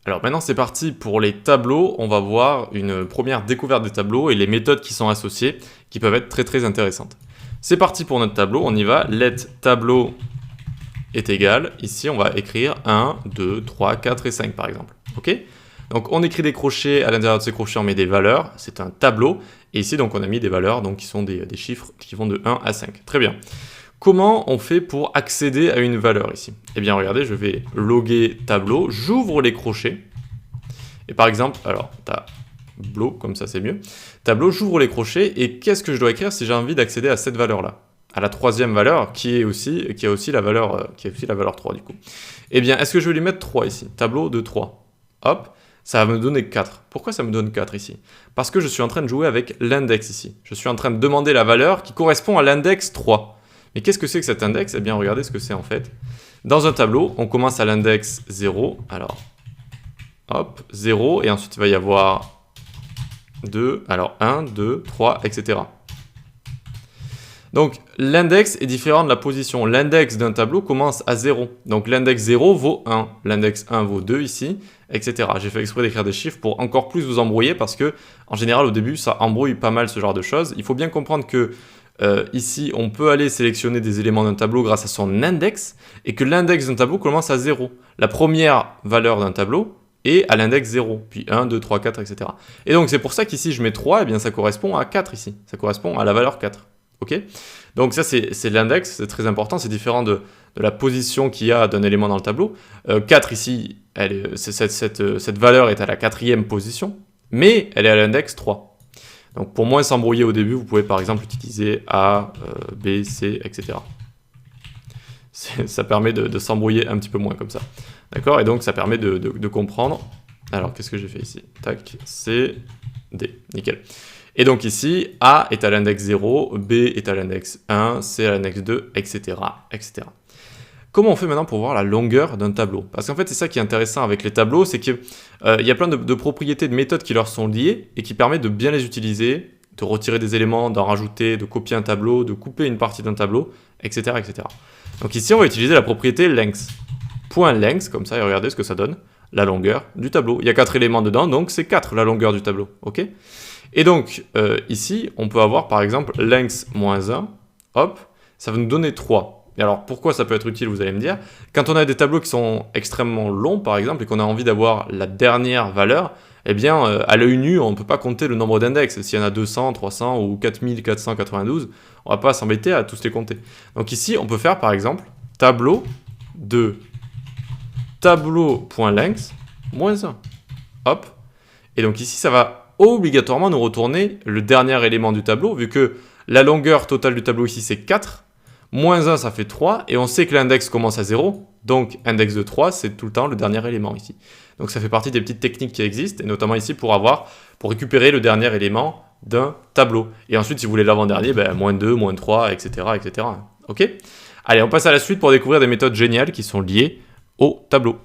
Alors maintenant c'est parti pour les tableaux, on va voir une première découverte des tableaux et les méthodes qui sont associées qui peuvent être très intéressantes. C'est parti pour notre tableau, on y va, let tableau est égal, ici on va écrire 1, 2, 3, 4 et 5 par exemple, ok? Donc on écrit des crochets, à l'intérieur de ces crochets on met des valeurs, c'est un tableau, et ici donc on a mis des valeurs donc, qui sont des chiffres qui vont de 1 à 5, très bien. Comment on fait pour accéder à une valeur ici? Eh bien regardez, je vais loguer tableau, j'ouvre les crochets, et par exemple, alors tableau, comme ça c'est mieux, tableau, j'ouvre les crochets, et qu'est-ce que je dois écrire si j'ai envie d'accéder à cette valeur-là? À la troisième valeur, qui a aussi la valeur 3 du coup. Eh bien, est-ce que je vais lui mettre 3 ici? Tableau de 3. Hop, ça va me donner 4. Pourquoi ça me donne 4 ici? Parce que je suis en train de jouer avec l'index ici. Je suis en train de demander la valeur qui correspond à l'index 3. Mais qu'est-ce que c'est que cet index? Eh bien, regardez ce que c'est en fait. Dans un tableau, on commence à l'index 0. Alors, hop, 0. Et ensuite, il va y avoir 2. Alors, 1, 2, 3, etc. Donc, l'index est différent de la position. L'index d'un tableau commence à 0. Donc, l'index 0 vaut 1. L'index 1 vaut 2 ici, etc. J'ai fait exprès d'écrire des chiffres pour encore plus vous embrouiller parce que, en général, au début, ça embrouille pas mal ce genre de choses. Il faut bien comprendre que ici, on peut aller sélectionner des éléments d'un tableau grâce à son index et que l'index d'un tableau commence à 0. La première valeur d'un tableau est à l'index 0, puis 1, 2, 3, 4, etc. Et donc, c'est pour ça qu'ici, je mets 3, et bien ça correspond à 4 ici. Ça correspond à la valeur 4. Ok? Donc ça, c'est l'index, c'est très important, c'est différent de la position qu'il y a d'un élément dans le tableau. 4 ici, cette valeur est à la 4e position, mais elle est à l'index 3. Donc pour moins s'embrouiller au début, vous pouvez par exemple utiliser A, B, C, etc. Ça permet de s'embrouiller un petit peu moins comme ça. D'accord? Et donc ça permet de comprendre. Alors qu'est-ce que j'ai fait ici? Tac, C, D, nickel. Et donc ici, A est à l'index 0, B est à l'index 1, C à l'index 2, etc., etc. Comment on fait maintenant pour voir la longueur d'un tableau? Parce qu'en fait, c'est ça qui est intéressant avec les tableaux, c'est qu'il y a plein de propriétés, de méthodes qui leur sont liées et qui permettent de bien les utiliser, de retirer des éléments, d'en rajouter, de copier un tableau, de couper une partie d'un tableau, etc., etc. Donc ici, on va utiliser la propriété length. Point length, comme ça, et regardez ce que ça donne, la longueur du tableau. Il y a 4 éléments dedans, donc c'est 4 la longueur du tableau, ok? Et donc, ici, on peut avoir par exemple length moins 1, hop, ça va nous donner 3. Et alors, pourquoi ça peut être utile, vous allez me dire? Quand on a des tableaux qui sont extrêmement longs, par exemple, et qu'on a envie d'avoir la dernière valeur, eh bien, à l'œil nu, on ne peut pas compter le nombre d'index. S'il y en a 200, 300 ou 4492, on ne va pas s'embêter à tous les compter. Donc ici, on peut faire par exemple tableau de tableau.length moins 1. Hop. Et donc ici, ça va obligatoirement nous retourner le dernier élément du tableau, vu que la longueur totale du tableau ici c'est 4, moins 1 ça fait 3, et on sait que l'index commence à 0, donc index de 3 c'est tout le temps le dernier élément ici. Donc ça fait partie des petites techniques qui existent, et notamment ici pour récupérer le dernier élément d'un tableau. Et ensuite si vous voulez l'avant-dernier, ben, moins 2, moins 3, etc., etc. Ok? Allez, on passe à la suite pour découvrir des méthodes géniales qui sont liées au tableau.